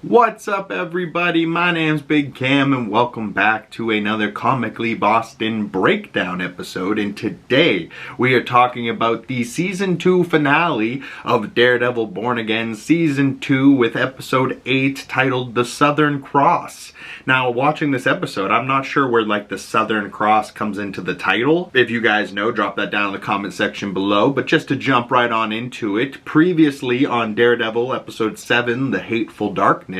What's up, everybody? My name's Big Cam and welcome back to another Comically Boston breakdown episode. And today we are talking about the season 2 finale of Daredevil Born Again season 2 with episode 8 titled The Southern Cross. Now, watching this episode, I'm not sure where like the Southern Cross comes into the title. If you guys know, drop that down in the comment section below. But just to jump right on into it, previously on Daredevil episode 7, The Hateful Darkness,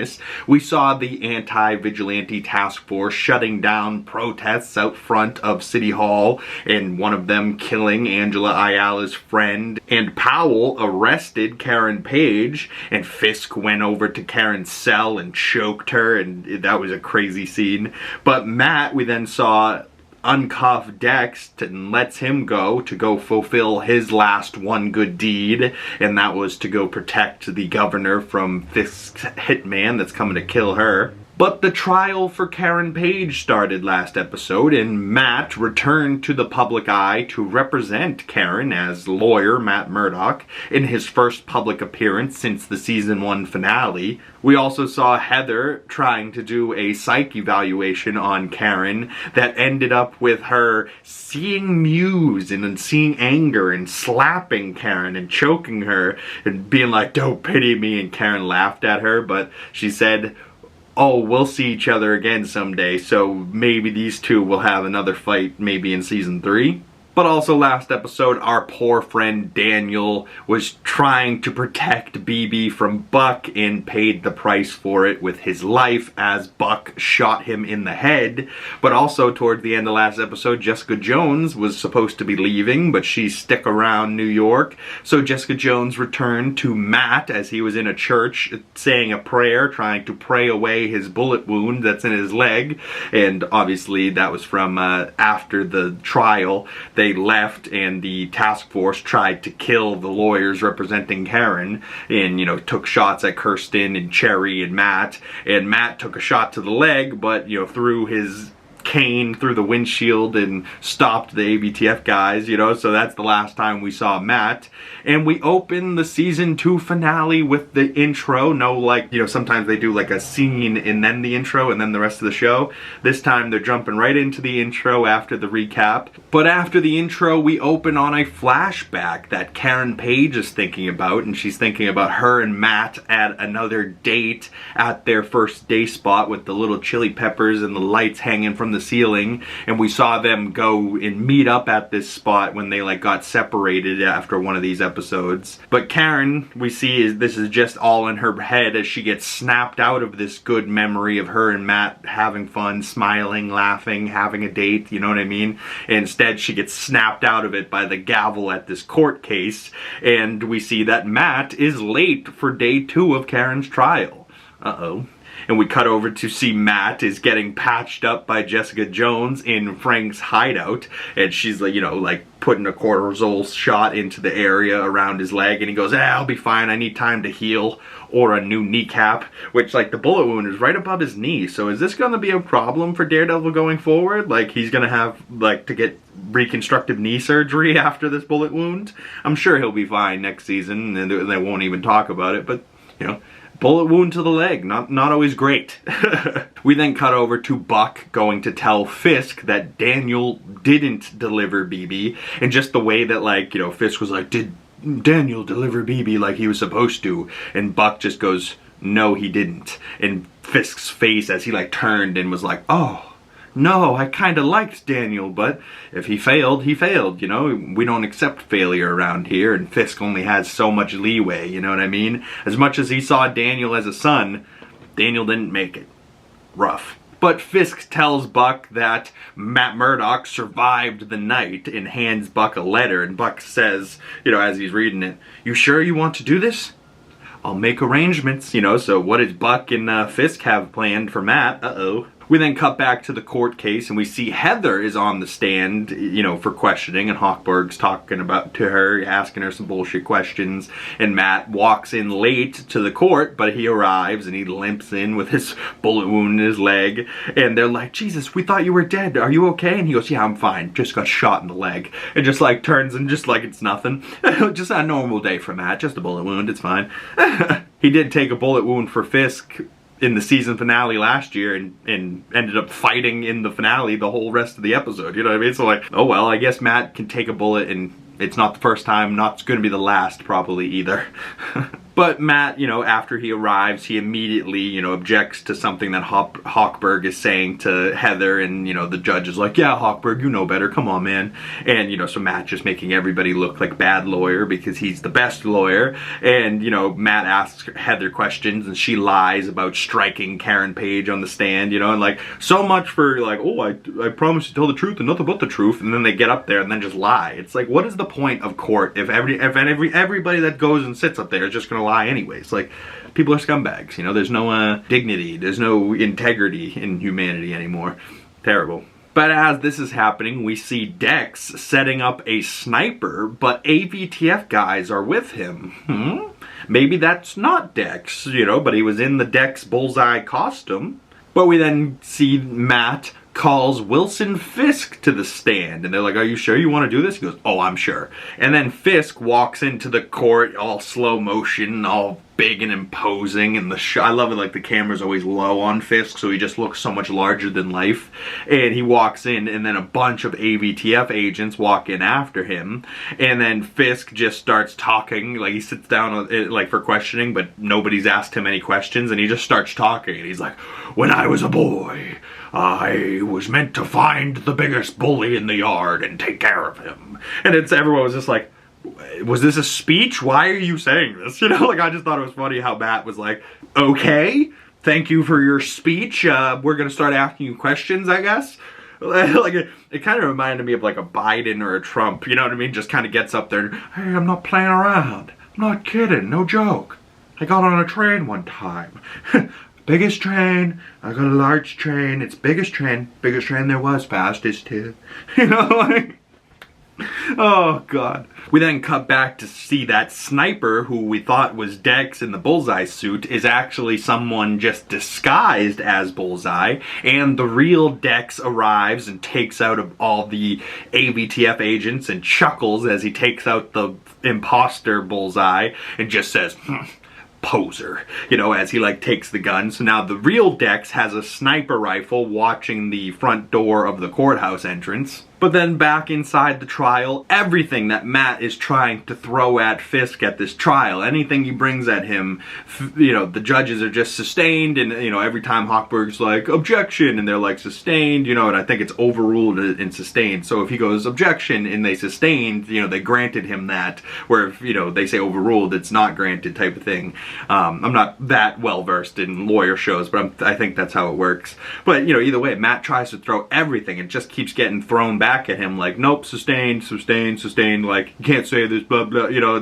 we saw the anti-vigilante task force shutting down protests out front of City Hall, and one of them killing Angela Ayala's friend, and Powell arrested Karen Page, and Fisk went over to Karen's cell and choked her, and that was a crazy scene. But Matt, we then saw uncuff Dex and lets him go to go fulfill his last one good deed, and that was to go protect the governor from Fisk's hitman that's coming to kill her. But the trial for Karen Page started last episode, and Matt returned to the public eye to represent Karen as lawyer Matt Murdock in his first public appearance since the season 1 finale. We also saw Heather trying to do a psych evaluation on Karen that ended up with her seeing muse and seeing anger and slapping Karen and choking her and being like, "Don't pity me," and Karen laughed at her, but she said, "Oh, we'll see each other again someday, so maybe these two will have another fight maybe in season 3. But also last episode, our poor friend Daniel was trying to protect BB from Buck and paid the price for it with his life as Buck shot him in the head. But also toward the end of last episode, Jessica Jones was supposed to be leaving, but she stuck around New York. So Jessica Jones returned to Matt as he was in a church saying a prayer, trying to pray away his bullet wound that's in his leg. And obviously that was from after the trial. They left and the task force tried to kill the lawyers representing Karen and, took shots at Krysten and Cherry and Matt took a shot to the leg, but, threw his cane through the windshield and stopped the ABTF guys, so that's the last time we saw Matt. And we open the season 2 finale with the intro. Sometimes they do like a scene and then the intro and then the rest of the show. This time they're jumping right into the intro after the recap. But after the intro, we open on a flashback that Karen Page is thinking about, and she's thinking about her and Matt at another date at their first day spot with the little chili peppers and the lights hanging from the ceiling. And we saw them go and meet up at this spot when they got separated after one of these episodes. But Karen, we see, this is just all in her head as she gets snapped out of this good memory of her and Matt having fun, smiling, laughing, having a date, you know what I mean? Instead, she gets snapped out of it by the gavel at this court case, and we see that Matt is late for day 2 of Karen's trial. Uh-oh. And we cut over to see Matt is getting patched up by Jessica Jones in Frank's hideout. And she's putting a cortisol shot into the area around his leg. And he goes, "I'll be fine. I need time to heal." Or a new kneecap, which the bullet wound is right above his knee. So is this going to be a problem for Daredevil going forward? He's going to have to get reconstructive knee surgery after this bullet wound? I'm sure he'll be fine next season and they won't even talk about it. But, bullet wound to the leg, not always great. We then cut over to Buck going to tell Fisk that Daniel didn't deliver BB, and just the way that Fisk was like, "Did Daniel deliver BB like he was supposed to?" And Buck just goes, "No, he didn't." And Fisk's face as he turned and was like, "Oh, no, I kind of liked Daniel, but if he failed, he failed, We don't accept failure around here, and Fisk only has so much leeway, you know what I mean? As much as he saw Daniel as a son, Daniel didn't make it. Rough. But Fisk tells Buck that Matt Murdock survived the night and hands Buck a letter, and Buck says, as he's reading it, "You sure you want to do this? I'll make arrangements," so what does Buck and Fisk have planned for Matt? Uh-oh. We then cut back to the court case and we see Heather is on the stand, for questioning, and Hochberg's talking to her, asking her some bullshit questions, and Matt walks in late to the court, but he arrives and he limps in with his bullet wound in his leg, and they're like, "Jesus, we thought you were dead. Are you okay?" And he goes, "Yeah, I'm fine. Just got shot in the leg." And just turns and just it's nothing. Just a normal day for Matt. Just a bullet wound. It's fine. He did take a bullet wound for Fisk in the season finale last year and ended up fighting in the finale the whole rest of the episode, you know what I mean? So like, oh well, I guess Matt can take a bullet, and it's not the first time, not going to be the last probably either. But Matt, you know, after he arrives, he immediately, you know, objects to something that Hochberg is saying to Heather, and, you know, the judge is like, yeah, Hochberg, you know better, come on, man. And, you know, so Matt just making everybody look like bad lawyer because he's the best lawyer. And, you know, Matt asks Heather questions, and she lies about striking Karen Page on the stand, you know, and like, so much for like, oh, I promise to tell the truth and nothing but the truth, and then they get up there and then just lie. It's like, what is the point of court if everybody that goes and sits up there is just gonna lie anyways? Like, people are scumbags, you know, there's no dignity, there's no integrity in humanity anymore. Terrible. But as this is happening, we see Dex setting up a sniper, but AVTF guys are with him. Maybe that's not Dex, you know, but he was in the Dex Bullseye costume. But we then see Matt calls Wilson Fisk to the stand, and they're like, are you sure you want to do this? He goes, oh, I'm sure. And then Fisk walks into the court all slow motion, all big and imposing, and I love it, like the camera's always low on Fisk, so he just looks so much larger than life. And he walks in, and then a bunch of AVTF agents walk in after him, and then Fisk just starts talking, like he sits down like for questioning, but nobody's asked him any questions, and he just starts talking, and he's like, when I was a boy, I was meant to find the biggest bully in the yard and take care of him. And everyone was just like, was this a speech? Why are you saying this? You know, like, I just thought it was funny how Matt was like, okay, thank you for your speech. We're gonna start asking you questions, I guess. Like, it kind of reminded me of like a Biden or a Trump, you know what I mean? Just kind of gets up there and, hey, I'm not playing around. I'm not kidding, no joke. I got on a train one time. Biggest train, I got a large train, it's biggest train there was, fastest too. You know, like, oh god. We then cut back to see that sniper, who we thought was Dex in the Bullseye suit, is actually someone just disguised as Bullseye, and the real Dex arrives and takes out all the AVTF agents and chuckles as he takes out the imposter Bullseye and just says, poser, you know, as he like takes the gun. So now the real Dex has a sniper rifle watching the front door of the courthouse entrance. But then back inside the trial, everything that Matt is trying to throw at Fisk at this trial, anything he brings at him, you know, the judges are just sustained, and, you know, every time Hochberg's like, objection, and they're like, sustained, you know, and I think it's overruled and sustained. So if he goes, objection, and they sustained, you know, they granted him that, where if, you know, they say overruled, it's not granted type of thing. I'm not that well versed in lawyer shows, but I think that's how it works. But, you know, either way, Matt tries to throw everything, and just keeps getting thrown back at him, like, nope, sustained, sustained, sustained, like, you can't say this, blah, blah, you know,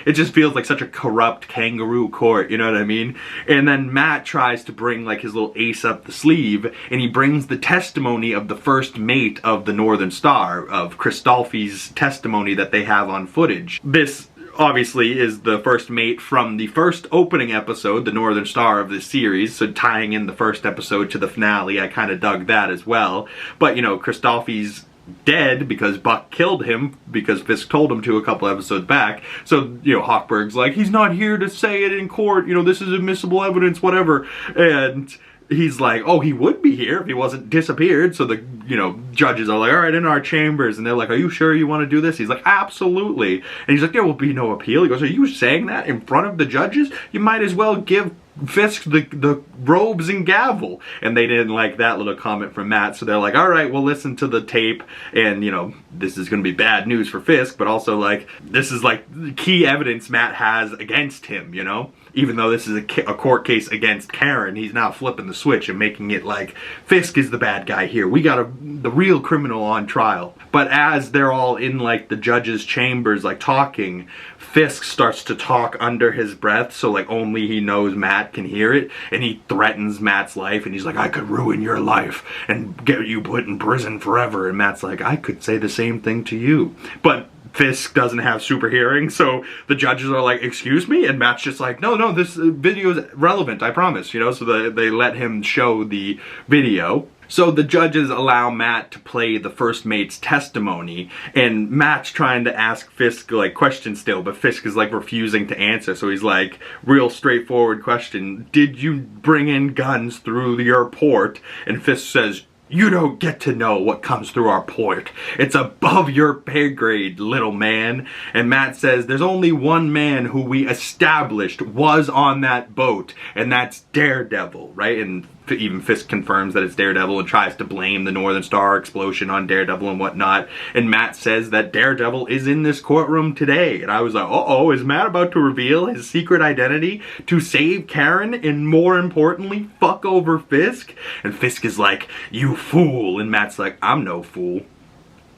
it just feels like such a corrupt kangaroo court, you know what I mean? And then Matt tries to bring, like, his little ace up the sleeve, and he brings the testimony of the first mate of the Northern Star, of Kristolfi's testimony that they have on footage. This obviously is the first mate from the first opening episode, the Northern Star of this series, so tying in the first episode to the finale, I kind of dug that as well. But, you know, Kristolfi's dead because Buck killed him because Fisk told him to a couple episodes back. So, you know, Hochberg's like, he's not here to say it in court, you know, this is admissible evidence, whatever. And he's like, oh, he would be here if he wasn't disappeared. So the, you know, judges are like, all right, in our chambers. And they're like, are you sure you want to do this? He's like, absolutely. And he's like, there will be no appeal. He goes, are you saying that in front of the judges? You might as well give Fisk the robes and gavel. And they didn't like that little comment from Matt, so they're like, all right, we'll listen to the tape, and, you know, this is gonna be bad news for Fisk, but also, like, this is like key evidence Matt has against him, you know? Even though this is a court case against Karen, he's now flipping the switch and making it like, Fisk is the bad guy here. We got the real criminal on trial. But as they're all in, like, the judge's chambers, like, talking, Fisk starts to talk under his breath, so, like, only he knows Matt can hear it, and he threatens Matt's life, and he's like, I could ruin your life and get you put in prison forever. And Matt's like, I could say the same thing to you. But Fisk doesn't have super hearing, so the judges are like, excuse me? And Matt's just like, no, this video is relevant, I promise, you know? So they let him show the video. So the judges allow Matt to play the first mate's testimony, and Matt's trying to ask Fisk like questions still, but Fisk is like refusing to answer. So he's like, real straightforward question, did you bring in guns through your port? And Fisk says, you don't get to know what comes through our port. It's above your pay grade, little man. And Matt says, there's only one man who we established was on that boat, and that's Daredevil, right? And even Fisk confirms that it's Daredevil and tries to blame the Northern Star explosion on Daredevil and whatnot. And Matt says that Daredevil is in this courtroom today. And I was like, uh-oh, is Matt about to reveal his secret identity to save Karen and, more importantly, fuck over Fisk? And Fisk is like, you fool. And Matt's like, I'm no fool.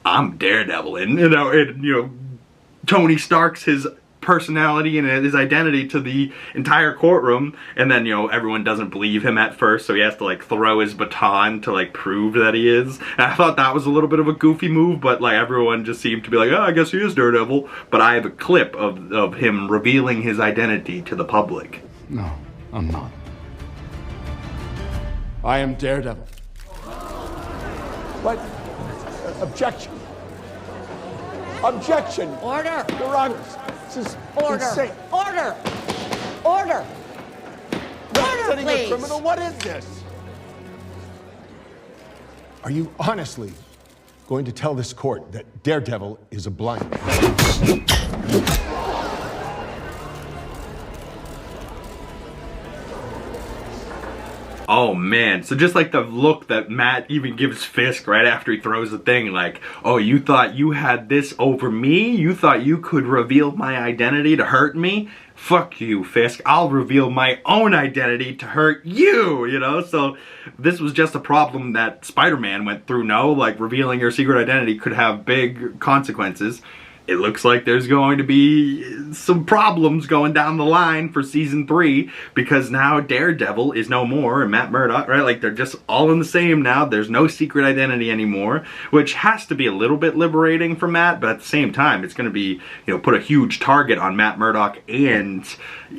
I'm Daredevil. And, you know, Tony Stark's his personality and his identity to the entire courtroom, and then, you know, everyone doesn't believe him at first, so he has to like throw his baton to like prove that he is. And I thought that was a little bit of a goofy move, but like everyone just seemed to be like, oh, I guess he is Daredevil. But I have a clip of him revealing his identity to the public. No, I'm not. I am Daredevil. But objection. Objection. Order. Your Honors, this is Order. insane. Order. Order. Representing please. a criminal, what is this? Are you honestly going to tell this court that Daredevil is a blind man? Oh man, so just like the look that Matt even gives Fisk right after he throws the thing, like, oh, you thought you had this over me? You thought you could reveal my identity to hurt me? Fuck you, Fisk. I'll reveal my own identity to hurt you, you know? So this was just a problem that Spider-Man went through, no? Like, revealing your secret identity could have big consequences. It looks like there's going to be some problems going down the line for season 3, because now Daredevil is no more, and Matt Murdock, right? Like, they're just all in the same now. There's no secret identity anymore, which has to be a little bit liberating for Matt, but at the same time, it's going to be, you know, put a huge target on Matt Murdock and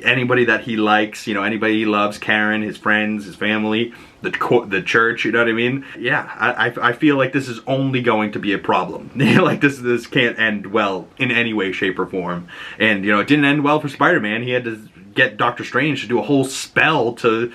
anybody that he likes, you know, anybody he loves, Karen, his friends, his family, the church, you know what I mean? Yeah, I feel like this is only going to be a problem. Like, this can't end well in any way, shape, or form. And, you know, it didn't end well for Spider-Man. He had to get Doctor Strange to do a whole spell to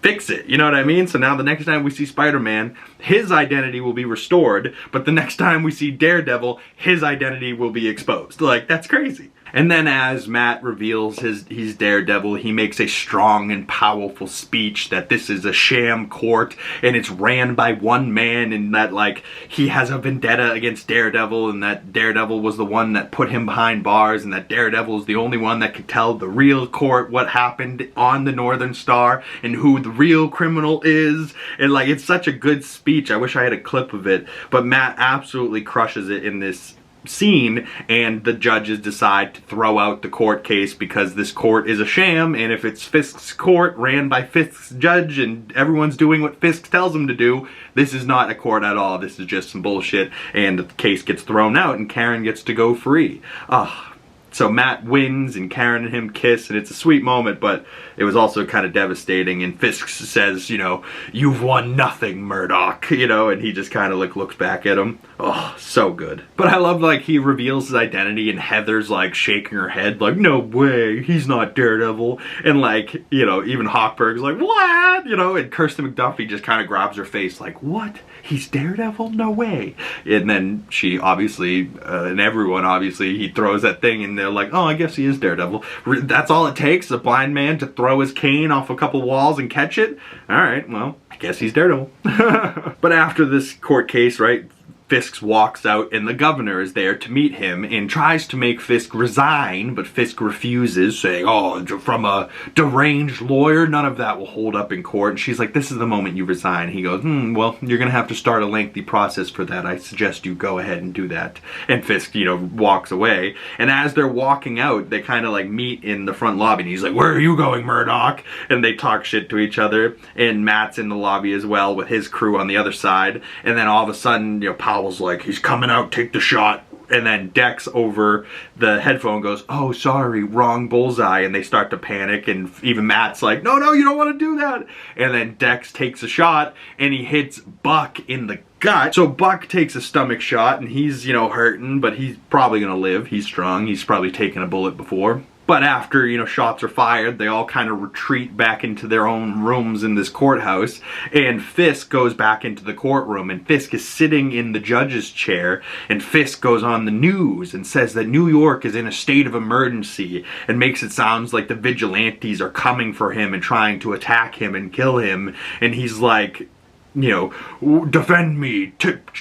fix it, you know what I mean? So now the next time we see Spider-Man, his identity will be restored, but the next time we see Daredevil, his identity will be exposed. Like, that's crazy. And then as Matt reveals he's Daredevil, he makes a strong and powerful speech that this is a sham court and it's ran by one man, and that, like, he has a vendetta against Daredevil, and that Daredevil was the one that put him behind bars, and that Daredevil is the only one that could tell the real court what happened on the Northern Star and who the real criminal is. And, like, it's such a good speech. I wish I had a clip of it, but Matt absolutely crushes it in this scene, and the judges decide to throw out the court case because this court is a sham, and if it's Fisk's court ran by Fisk's judge and everyone's doing what Fisk tells them to do, this is not a court at all. This is just some bullshit, and the case gets thrown out and Karen gets to go free. So Matt wins and Karen and him kiss, and it's a sweet moment, but it was also kind of devastating. And Fisk says, you know, you've won nothing, Murdock, you know, and he just kind of like looks back at him. Oh, so good. But I love, like, he reveals his identity and Heather's like shaking her head like, no way, he's not Daredevil. And, like, you know, even Hawkberg's like, what? You know, and Krysten McDuffie just kind of grabs her face like, what? He's Daredevil? No way. And then she obviously, and everyone obviously, he throws that thing and they're like, oh, I guess he is Daredevil. That's all it takes, a blind man to throw his cane off a couple walls and catch it? Alright, well, I guess he's Daredevil. But after this court case, right, Fisk walks out and the governor is there to meet him and tries to make Fisk resign, but Fisk refuses, saying, oh, from a deranged lawyer, none of that will hold up in court. And she's like, this is the moment you resign. He goes, well, you're gonna have to start a lengthy process for that. I suggest you go ahead and do that. And Fisk, you know, walks away. And as they're walking out, they kind of like meet in the front lobby, and he's like, where are you going, Murdock? And they talk shit to each other, and Matt's in the lobby as well with his crew on the other side. And then all of a sudden, you know, Powell's like, he's coming out, take the shot. And then Dex over the headphone goes, "Oh, sorry, wrong Bullseye," and they start to panic, and even Matt's like, "No, you don't want to do that." And then Dex takes a shot, and he hits Buck in the gut. So Buck takes a stomach shot, and he's, you know, hurting, but he's probably gonna live. He's strong. He's probably taken a bullet before. But after, you know, shots are fired, they all kind of retreat back into their own rooms in this courthouse, and Fisk goes back into the courtroom, and Fisk is sitting in the judge's chair, and Fisk goes on the news and says that New York is in a state of emergency, and makes it sound like the vigilantes are coming for him and trying to attack him and kill him, and he's like, you know, defend me,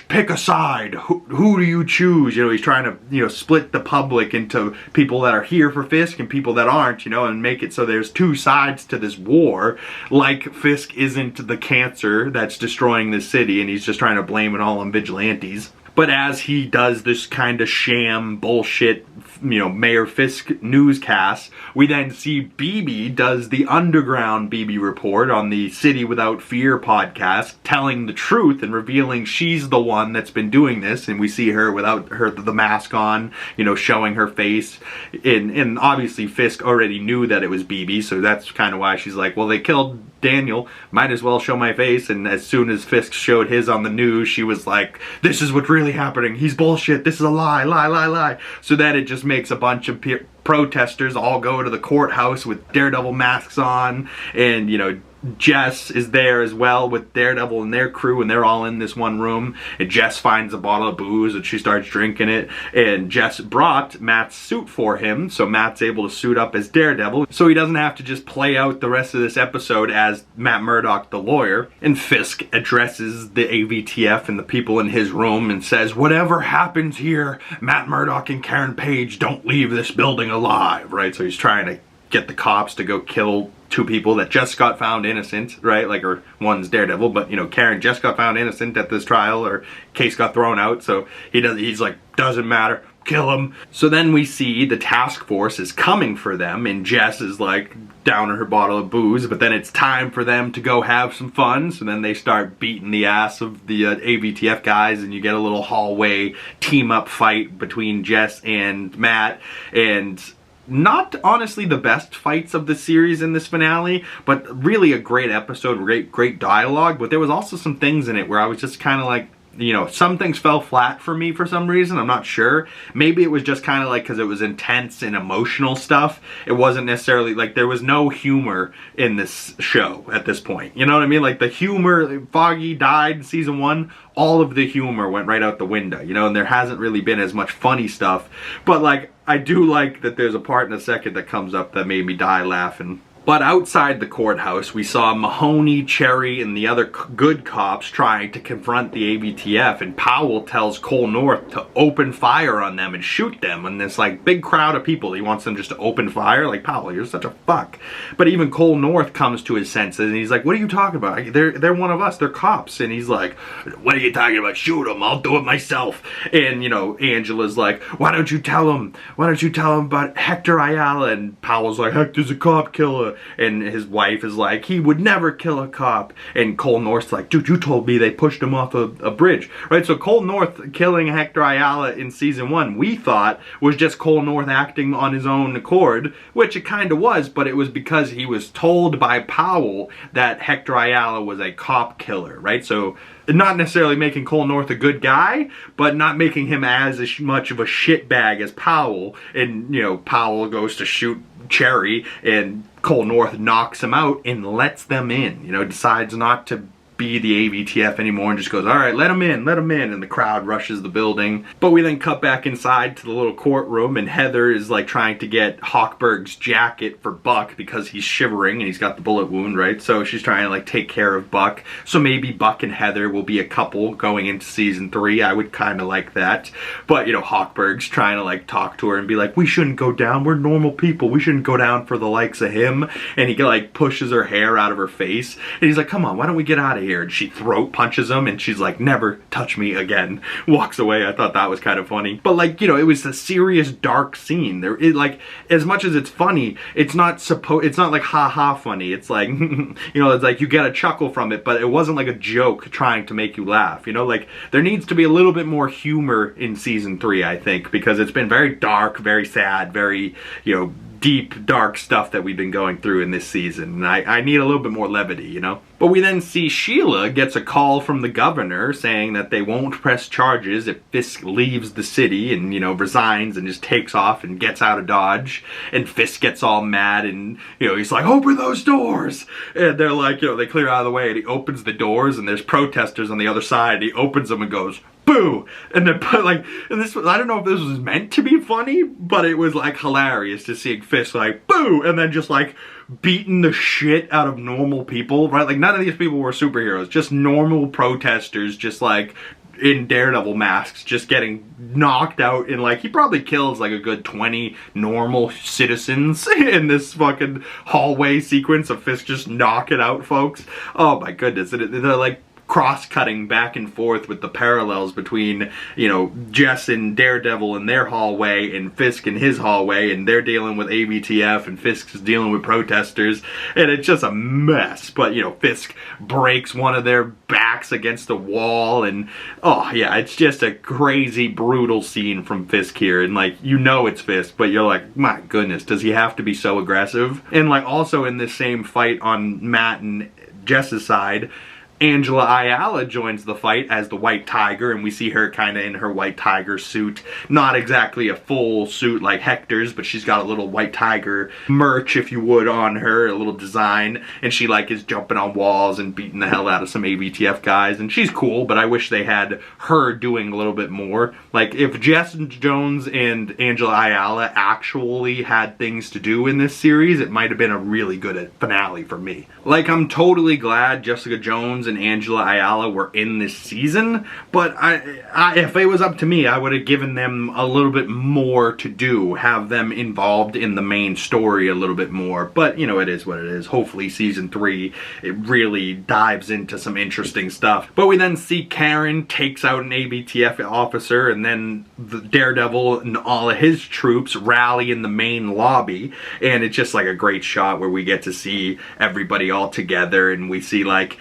pick a side, who do you choose? You know, he's trying to, you know, split the public into people that are here for Fisk and people that aren't, you know, and make it so there's two sides to this war, like Fisk isn't the cancer that's destroying this city, and he's just trying to blame it all on vigilantes. But as he does this kind of sham bullshit, you know, Mayor Fisk newscast, we then see BB does the underground BB report on the City Without Fear podcast, telling the truth and revealing she's the one that's been doing this, and we see her without the mask on, you know, showing her face, and obviously Fisk already knew that it was BB, so that's kind of why she's like, well, they killed Daniel, might as well show my face. And as soon as Fisk showed his on the news, she was like, this is what's really happening, he's bullshit, this is a lie. So that it just makes a bunch of protesters all go to the courthouse with Daredevil masks on, and, you know, Jess is there as well with Daredevil and their crew, and they're all in this one room, and Jess finds a bottle of booze and she starts drinking it, and Jess brought Matt's suit for him, so Matt's able to suit up as Daredevil, so he doesn't have to just play out the rest of this episode as Matt Murdock the lawyer. And Fisk addresses the AVTF and the people in his room and says, whatever happens here, Matt Murdock and Karen Page don't leave this building alive, right? So he's trying to get the cops to go kill two people that just got found innocent, right? Like, or one's Daredevil, but, you know, Karen just got found innocent at this trial, or case got thrown out, so he's like, doesn't matter, kill him. So then we see the task force is coming for them, and Jess is like down her bottle of booze, but then it's time for them to go have some fun, so then they start beating the ass of the AVTF guys, and you get a little hallway team-up fight between Jess and Matt, and not honestly the best fights of the series in this finale, but really a great episode, great dialogue. But there was also some things in it where I was just kind of like, you know, some things fell flat for me for some reason. I'm not sure. Maybe it was just kind of like because it was intense and emotional stuff. It wasn't necessarily like there was no humor in this show at this point. You know what I mean? Like the humor, Foggy died season 1, all of the humor went right out the window, you know, and there hasn't really been as much funny stuff. But like, I do like that there's a part in a second that comes up that made me die laughing. But outside the courthouse, we saw Mahoney, Cherry, and the other good cops trying to confront the AVTF, and Powell tells Cole North to open fire on them and shoot them, and this like big crowd of people, he wants them just to open fire. Like, Powell, you're such a fuck. But even Cole North comes to his senses, and he's like, what are you talking about? They're one of us, they're cops. And he's like, what are you talking about? Shoot them, I'll do it myself. And, you know, Angela's like, why don't you tell him about Hector Ayala? And Powell's like, Hector's a cop killer. And his wife is like, he would never kill a cop. And Cole North's like, dude, you told me they pushed him off a bridge, right? So Cole North killing Hector Ayala in season 1, we thought was just Cole North acting on his own accord, which it kind of was, but it was because he was told by Powell that Hector Ayala was a cop killer, right? So not necessarily making Cole North a good guy, but not making him as much of a shitbag as Powell. And, you know, Powell goes to shoot Cherry, and Cole North knocks him out and lets them in, you know, decides not to be the AVTF anymore and just goes, all right, let him in, and the crowd rushes the building. But we then cut back inside to the little courtroom, and Heather is like trying to get Hawkberg's jacket for Buck because he's shivering and he's got the bullet wound, right? So she's trying to like take care of Buck. So maybe Buck and Heather will be a couple going into season 3. I would kind of like that. But, you know, Hawkberg's trying to like talk to her and be like, we shouldn't go down, we're normal people, we shouldn't go down for the likes of him. And he like pushes her hair out of her face, and he's like, come on, why don't we get out of here? here, and she throat punches him, and she's like, never touch me again, walks away. I thought that was kind of funny. But like, you know, it was a serious dark scene. Like, as much as it's funny, it's not like ha-ha funny. It's like, you know, it's like you get a chuckle from it, but it wasn't like a joke trying to make you laugh, you know? Like, there needs to be a little bit more humor in season 3, I think, because it's been very dark, very sad, very, you know, deep, dark stuff that we've been going through in this season. And I need a little bit more levity, you know? But we then see Sheila gets a call from the governor saying that they won't press charges if Fisk leaves the city and, you know, resigns and just takes off and gets out of Dodge. And Fisk gets all mad and, you know, he's like, open those doors! And they're like, you know, they clear out of the way and he opens the doors and there's protesters on the other side. And he opens them and goes, boo! And then, like, and this was, I don't know if this was meant to be funny, but it was like hilarious to see Fisk like, boo! And then just like beating the shit out of normal people, right? Like, none of these people were superheroes, just normal protesters, just like in Daredevil masks, just getting knocked out. And like, he probably kills like a good 20 normal citizens in this fucking hallway sequence of Fisk just knocking out folks. Oh my goodness. They're like cross-cutting back and forth with the parallels between, you know, Jess and Daredevil in their hallway and Fisk in his hallway, and they're dealing with ABTF and Fisk's dealing with protesters, and it's just a mess. But, you know, Fisk breaks one of their backs against the wall, and oh yeah, it's just a crazy, brutal scene from Fisk here. And like, you know it's Fisk, but you're like, my goodness, does he have to be so aggressive? And like, also in this same fight on Matt and Jess's side, Angela Ayala joins the fight as the White Tiger, and we see her kind of in her White Tiger suit. Not exactly a full suit like Hector's, but she's got a little White Tiger merch, if you would, on her, a little design, and she like is jumping on walls and beating the hell out of some ABTF guys, and she's cool, but I wish they had her doing a little bit more. Like, if Jess Jones and Angela Ayala actually had things to do in this series, it might have been a really good finale for me. Like, I'm totally glad Jessica Jones and Angela Ayala were in this season, but if it was up to me, I would have given them a little bit more to do, have them involved in the main story a little bit more. But, you know, it is what it is. Hopefully season 3, it really dives into some interesting stuff. But we then see Karen takes out an ABTF officer, and then the Daredevil and all of his troops rally in the main lobby, and it's just like a great shot where we get to see everybody all together, and we see like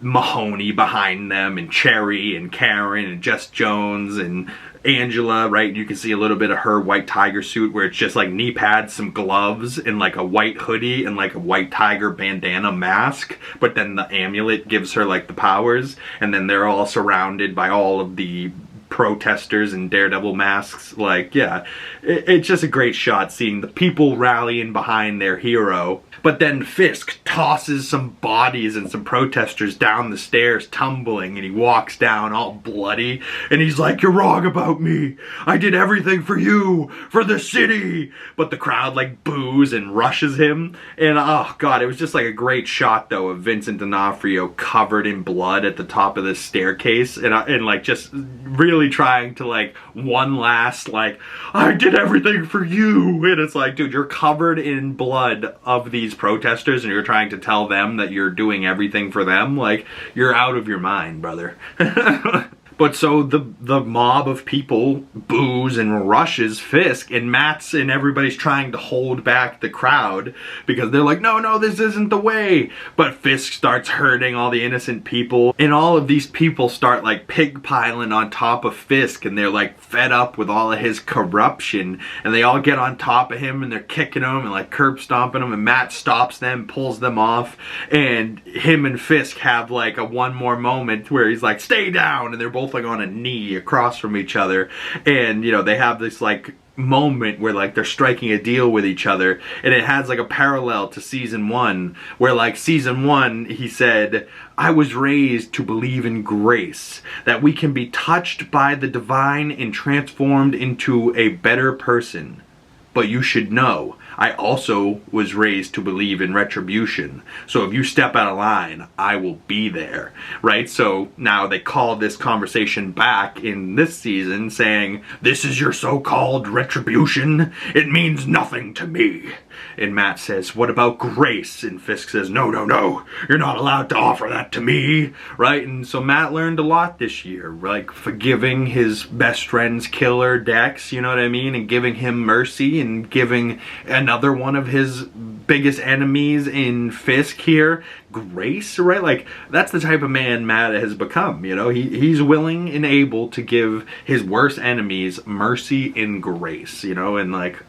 Mahoney behind them, and Cherry, and Karen, and Jess Jones, and Angela, right? You can see a little bit of her White Tiger suit where it's just like knee pads, some gloves, and like a white hoodie, and like a White Tiger bandana mask, but then the amulet gives her like the powers, and then they're all surrounded by all of the protesters and Daredevil masks. Like, yeah, it's just a great shot seeing the people rallying behind their hero. But then Fisk tosses some bodies and some protesters down the stairs, tumbling, and he walks down all bloody, and he's like, you're wrong about me. I did everything for you, for the city. But the crowd like boos and rushes him, and oh god, it was just like a great shot though of Vincent D'Onofrio covered in blood at the top of this staircase, and like just really trying to like one last like, I did everything for you, and it's like, dude, you're covered in blood of these protesters and you're trying to tell them that you're doing everything for them. Like, you're out of your mind, brother. But so the mob of people boos and rushes Fisk, and Matt's and everybody's trying to hold back the crowd because they're like, no, this isn't the way. But Fisk starts hurting all the innocent people, and all of these people start like pigpiling on top of Fisk, and they're like fed up with all of his corruption, and they all get on top of him and they're kicking him and like curb stomping him, and Matt stops them, pulls them off, and him and Fisk have like a one more moment where he's like, stay down, and they're both like on a knee across from each other, and you know, they have this like moment where like they're striking a deal with each other, and it has like a parallel to season 1 where like season 1 he said, I was raised to believe in grace, that we can be touched by the divine and transformed into a better person. But you should know, I also was raised to believe in retribution. So if you step out of line, I will be there, right? So now they call this conversation back in this season saying, this is your so-called retribution? It means nothing to me. And Matt says, what about grace? And Fisk says, no, no, no, you're not allowed to offer that to me, right? And so Matt learned a lot this year, like forgiving his best friend's killer, Dex, you know what I mean? And giving him mercy, and giving another one of his biggest enemies in Fisk here grace, right? Like, that's the type of man Matt has become, you know? He's willing and able to give his worst enemies mercy and grace, you know? And like,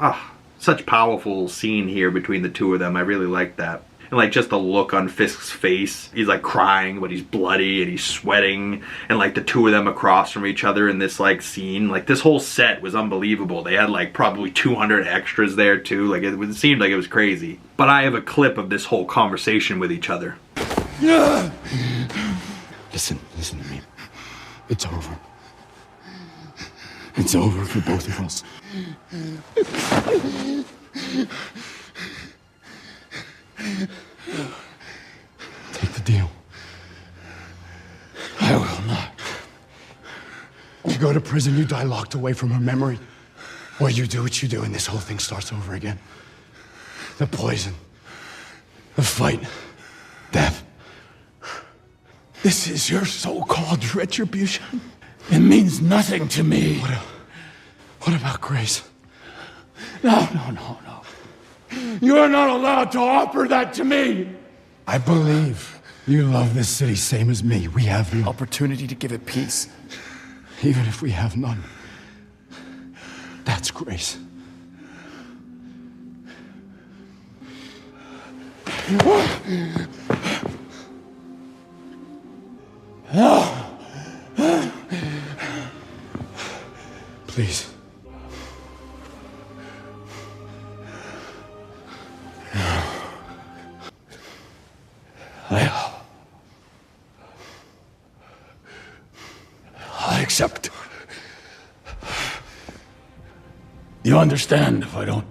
such powerful scene here between the two of them. I really like that. And like just the look on Fisk's face, he's like crying, but he's bloody and he's sweating, and like the two of them across from each other in this like scene, like this whole set was unbelievable. They had like probably 200 extras there too, like it seemed like it was crazy. But I have a clip of this whole conversation with each other. Listen to me. It's over. It's over for both of us. Take the deal. I will not. You go to prison, you die locked away from her memory. Or you do what you do and this whole thing starts over again. The poison. The fight. Death. This is your so-called retribution. It means nothing to me. What about grace? No. You are not allowed to offer that to me. I believe you love this city same as me. We have the Opportunity to give it peace. even if we have none. That's grace. Please. I accept. You understand if I don't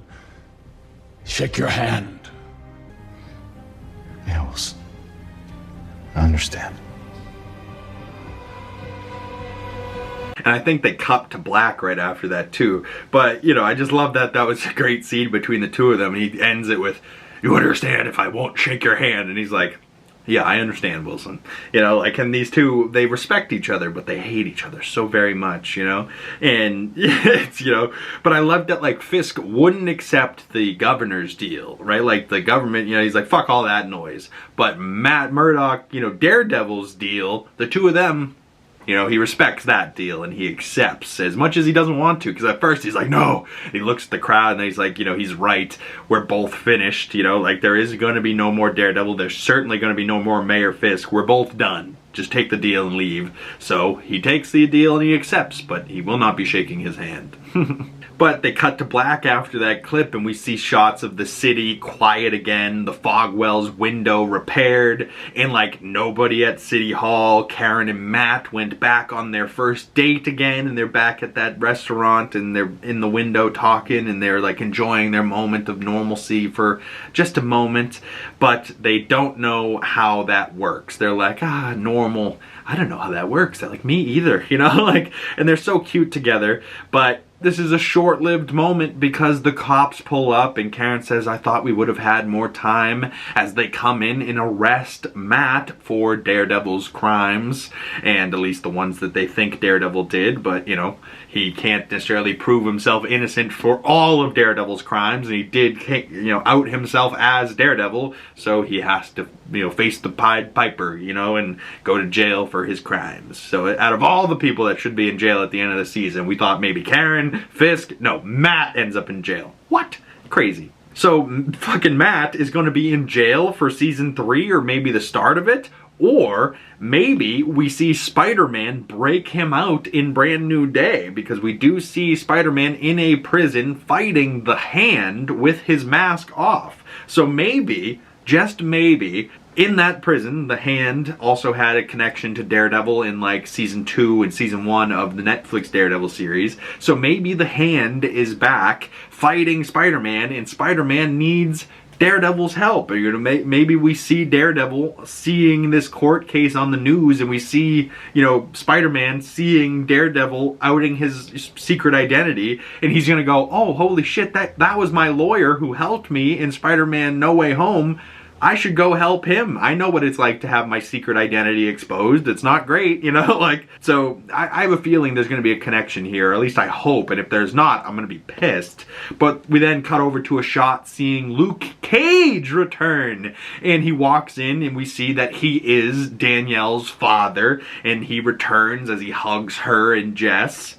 shake your hand? Yeah, Wilson. I understand. And I think they cut to black right after that too. But, you know, I just love that was a great scene between the two of them. He ends it with, you understand if I won't shake your hand. And he's like, yeah, I understand, Wilson. You know, like, and these two, they respect each other, but they hate each other so very much, you know? And it's, you know, but I love that, like, Fisk wouldn't accept the governor's deal, right? Like, the government, you know, he's like, fuck all that noise. But Matt Murdock, you know, Daredevil's deal, the two of them, you know, he respects that deal and he accepts as much as he doesn't want to. Because at first he's like, no. And he looks at the crowd and he's like, you know, he's right. We're both finished. You know, like there is going to be no more Daredevil. There's certainly going to be no more Mayor Fisk. We're both done. Just take the deal and leave. So he takes the deal and he accepts, but he will not be shaking his hand. But they cut to black after that clip and we see shots of the city quiet again, the Fogwell's window repaired, and like nobody at City Hall. Karen and Matt went back on their first date again and they're back at that restaurant and they're in the window talking and they're like enjoying their moment of normalcy for just a moment, but they don't know how that works. They're like, normal. I don't know how that works. They're like, me either, you know, like, and they're so cute together, but this is a short-lived moment because the cops pull up and Karen says, I thought we would have had more time, as they come in and arrest Matt for Daredevil's crimes, and at least the ones that they think Daredevil did, but, you know, he can't necessarily prove himself innocent for all of Daredevil's crimes, and he did, you know, out himself as Daredevil, so he has to, you know, face the Pied Piper, you know, and go to jail for his crimes. So out of all the people that should be in jail at the end of the season, we thought maybe Karen, Fisk, no, Matt ends up in jail. What? Crazy. So fucking Matt is going to be in jail for season 3 or maybe the start of it. Or maybe we see Spider-Man break him out in Brand New Day, because we do see Spider-Man in a prison fighting the Hand with his mask off. So maybe, just maybe, in that prison, the Hand also had a connection to Daredevil in like season 2 and season 1 of the Netflix Daredevil series. So maybe the Hand is back fighting Spider-Man and Spider-Man needs Daredevil's help. Or, you know, maybe we see Daredevil seeing this court case on the news, and we see, you know, Spider-Man seeing Daredevil outing his secret identity, and he's gonna go, oh, holy shit, that was my lawyer who helped me in Spider-Man No Way Home. I should go help him. I know what it's like to have my secret identity exposed. It's not great, you know, like, so I have a feeling there's going to be a connection here, or at least I hope, and if there's not, I'm going to be pissed. But we then cut over to a shot seeing Luke Cage return, and he walks in, and we see that he is Danielle's father, and he returns as he hugs her and Jess.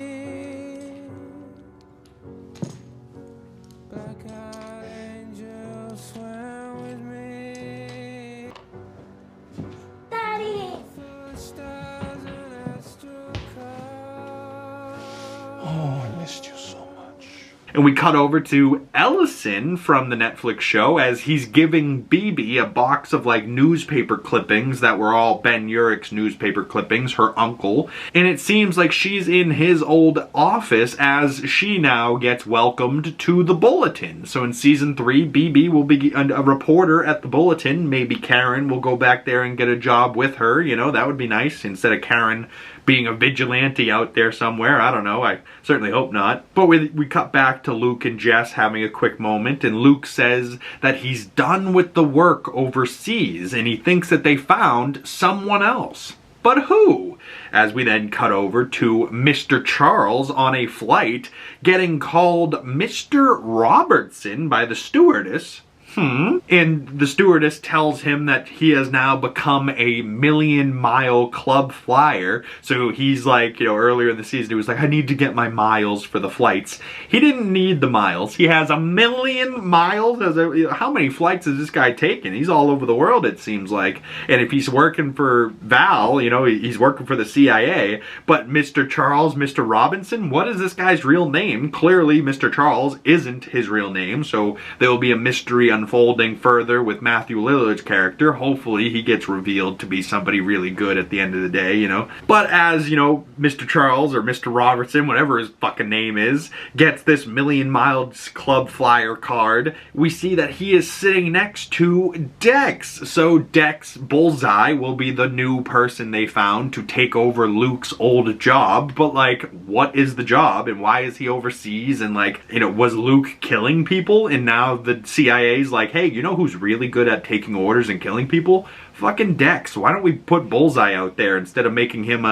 Oh, I missed you so much. And we cut over to Ellison from the Netflix show as he's giving BB a box of like newspaper clippings that were all Ben Urich's newspaper clippings, her uncle. And it seems like she's in his old office as she now gets welcomed to the Bulletin. So in season 3, BB will be a reporter at the Bulletin. Maybe Karen will go back there and get a job with her. You know, that would be nice instead of Karen being a vigilante out there somewhere. I don't know. I certainly hope not. But we cut back to Luke and Jess having a quick moment, and Luke says that he's done with the work overseas and he thinks that they found someone else. But who? As we then cut over to Mr. Charles on a flight getting called Mr. Robertson by the stewardess. And the stewardess tells him that he has now become a million-mile club flyer. So he's like, you know, earlier in the season, he was like, I need to get my miles for the flights. He didn't need the miles. He has 1,000,000 miles. How many flights has this guy taken? He's all over the world, it seems like. And if he's working for Val, you know, he's working for the CIA. But Mr. Charles, Mr. Robinson, what is this guy's real name? Clearly, Mr. Charles isn't his real name. So there will be a mystery unfolding further with Matthew Lillard's character. Hopefully he gets revealed to be somebody really good at the end of the day, you know. But as, you know, Mr. Charles or Mr. Robertson, whatever his fucking name is, gets this million-mile club flyer card, we see that he is sitting next to Dex. So Dex Bullseye will be the new person they found to take over Luke's old job. But like, what is the job and why is he overseas? And like, you know, was Luke killing people and now the CIA's like, hey, you know who's really good at taking orders and killing people? Fucking Dex. Why don't we put Bullseye out there instead of making him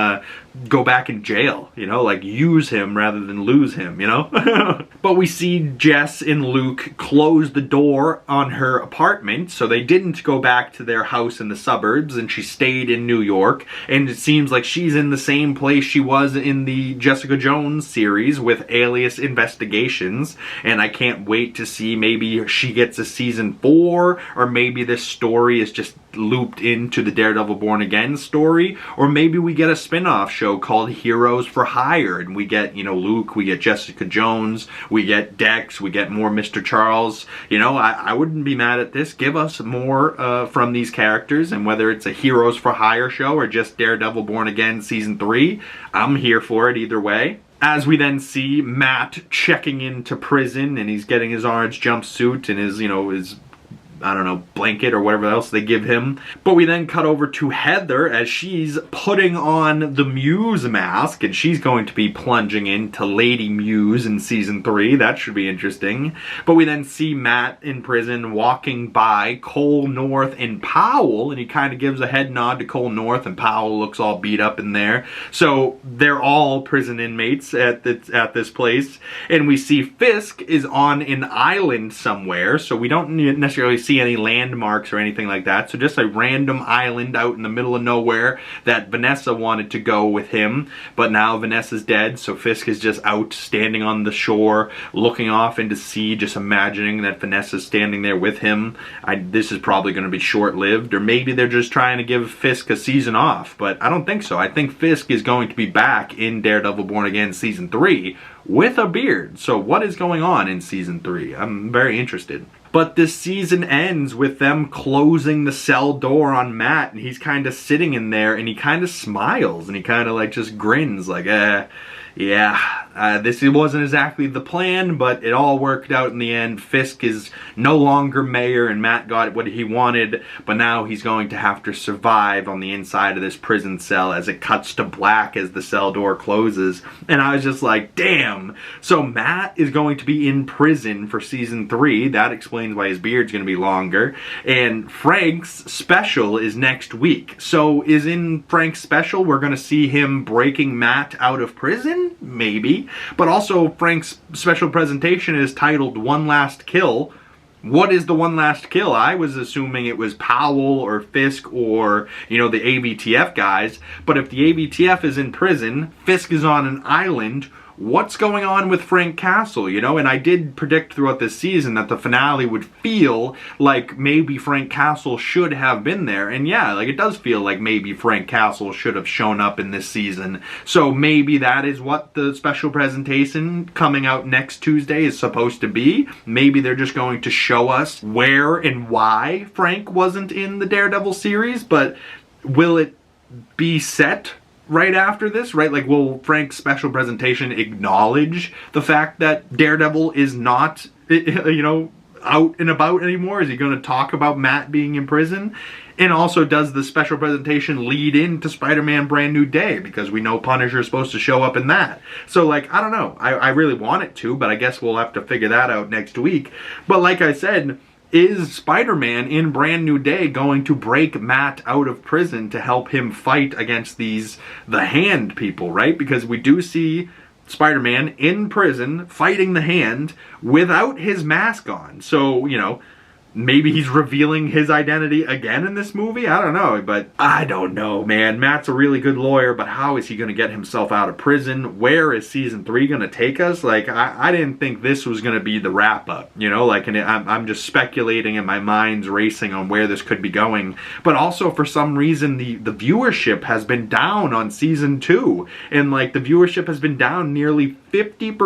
go back in jail? You know, like use him rather than lose him, you know? But we see Jess and Luke close the door on her apartment, so they didn't go back to their house in the suburbs, and she stayed in New York, and it seems like she's in the same place she was in the Jessica Jones series with Alias Investigations, and I can't wait to see maybe she gets a season 4, or maybe this story is just looped into the Daredevil Born Again story, or maybe we get a spin-off show called Heroes for Hire, and we get, you know, Luke, we get Jessica Jones, we get Dex, we get more Mr. Charles. You know, I wouldn't be mad at this. Give us more from these characters, and whether it's a Heroes for Hire show or just Daredevil Born Again season 3, I'm here for it either way. As we then see Matt checking into prison, and he's getting his orange jumpsuit and his, you know, his, I don't know, blanket or whatever else they give him. But we then cut over to Heather as she's putting on the Muse mask, and she's going to be plunging into Lady Muse in season 3. That should be interesting. But we then see Matt in prison walking by Cole North and Powell, and he kind of gives a head nod to Cole North, and Powell looks all beat up in there. So they're all prison inmates at this place. And we see Fisk is on an island somewhere, so we don't necessarily see any landmarks or anything like that. So just a random island out in the middle of nowhere that Vanessa wanted to go with him, but now Vanessa's dead, so Fisk is just out standing on the shore looking off into sea, just imagining that Vanessa's standing there with him. This is probably going to be short-lived, or maybe they're just trying to give Fisk a season off, but I don't think so. I think Fisk is going to be back in Daredevil Born Again season 3 with a beard. So what is going on in season 3? I'm very interested. But this season ends with them closing the cell door on Matt, and he's kind of sitting in there, and he kind of smiles, and he kind of like just grins like, yeah, this wasn't exactly the plan, but it all worked out in the end. Fisk is no longer mayor, and Matt got what he wanted, but now he's going to have to survive on the inside of this prison cell as it cuts to black as the cell door closes. And I was just like, damn. So Matt is going to be in prison for season 3. That explains why his beard's going to be longer. And Frank's special is next week. So is in Frank's special, we're going to see him breaking Matt out of prison? Maybe. But also, Frank's special presentation is titled One Last Kill. What is the one last kill? I was assuming it was Powell or Fisk or, you know, the ABTF guys. But if the ABTF is in prison, Fisk is on an island, what's going on with Frank Castle, you know? And I did predict throughout this season that the finale would feel like maybe Frank Castle should have been there. And yeah, like it does feel like maybe Frank Castle should have shown up in this season. So maybe that is what the special presentation coming out next Tuesday is supposed to be. Maybe they're just going to show us where and why Frank wasn't in the Daredevil series, but will it be set right after this, right? Like, will Frank's special presentation acknowledge the fact that Daredevil is not, you know, out and about anymore? Is he going to talk about Matt being in prison? And also, does the special presentation lead into Spider-Man Brand New Day? Because we know Punisher is supposed to show up in that. So, like, I don't know. I really want it to, but I guess we'll have to figure that out next week. But like I said, is Spider-Man in Brand New Day going to break Matt out of prison to help him fight against the Hand people, right? Because we do see Spider-Man in prison fighting the Hand without his mask on. So, you know, maybe he's revealing his identity again in this movie? I don't know, but I don't know, man. Matt's a really good lawyer, but how is he going to get himself out of prison? Where is season 3 going to take us? Like, I didn't think this was going to be the wrap-up, you know? Like, and I'm just speculating and my mind's racing on where this could be going. But also, for some reason, the viewership has been down on season 2. And, like, the viewership has been down nearly 50%.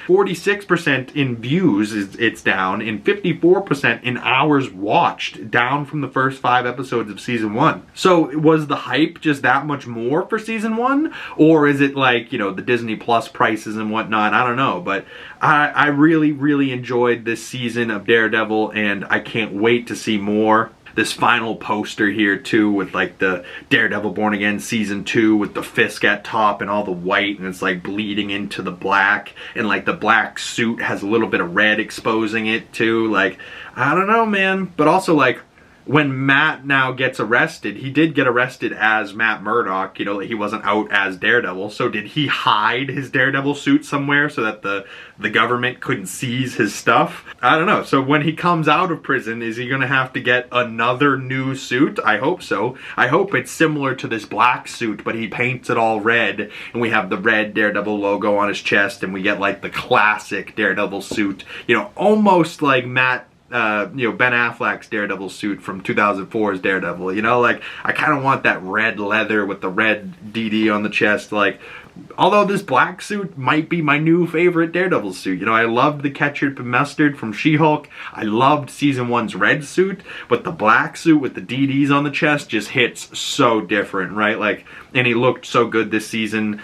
46% in views it's down, and 54% in hours watched, down from the first 5 episodes of season 1. So was the hype just that much more for season 1? Or is it like, you know, the Disney Plus prices and whatnot? I don't know, but I really, really enjoyed this season of Daredevil, and I can't wait to see more. This final poster here too, with like the Daredevil Born Again season 2 with the Fisk at top and all the white, and it's like bleeding into the black, and like the black suit has a little bit of red exposing it too. Like, I don't know, man. But also, like, when Matt now gets arrested, he did get arrested as Matt Murdock, you know, he wasn't out as Daredevil. So did he hide his Daredevil suit somewhere so that the government couldn't seize his stuff? I don't know. So when he comes out of prison, is he going to have to get another new suit? I hope so. I hope it's similar to this black suit, but he paints it all red, and we have the red Daredevil logo on his chest, and we get like the classic Daredevil suit, you know, almost like Ben Affleck's Daredevil suit from 2004's Daredevil, you know, like, I kind of want that red leather with the red DD on the chest, like, although this black suit might be my new favorite Daredevil suit. You know, I loved the ketchup and mustard from She-Hulk. I loved season 1's red suit, but the black suit with the DDs on the chest just hits so different, right? Like, and he looked so good this season.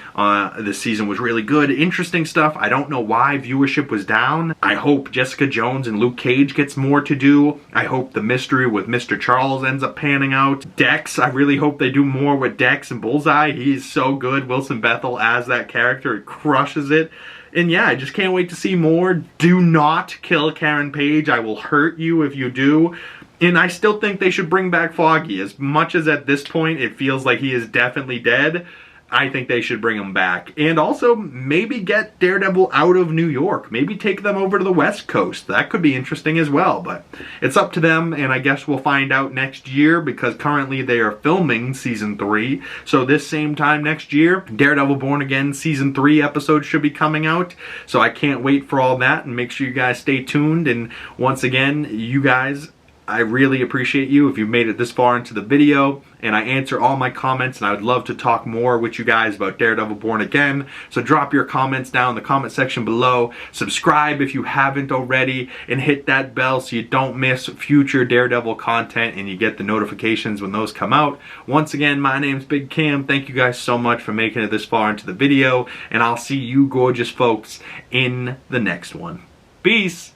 This season was really good. Interesting stuff. I don't know why viewership was down. I hope Jessica Jones and Luke Cage gets more to do. I hope the mystery with Mr. Charles ends up panning out. Dex, I really hope they do more with Dex and Bullseye. He's so good. Wilson Bethel as that character, it crushes it. And yeah, I just can't wait to see more. Do not kill Karen Page. I will hurt you if you do. And I still think they should bring back Foggy. As much as at this point it feels like he is definitely dead, I think they should bring him back. And also, maybe get Daredevil out of New York. Maybe take them over to the West Coast. That could be interesting as well. But it's up to them, and I guess we'll find out next year, because currently they are filming season 3. So this same time next year, Daredevil Born Again season 3 episodes should be coming out. So I can't wait for all that, and make sure you guys stay tuned. And once again, you guys, I really appreciate you if you've made it this far into the video, and I answer all my comments, and I would love to talk more with you guys about Daredevil Born Again. So drop your comments down in the comment section below. Subscribe if you haven't already, and hit that bell so you don't miss future Daredevil content and you get the notifications when those come out. Once again, my name's Big Cam. Thank you guys so much for making it this far into the video, and I'll see you gorgeous folks in the next one. Peace!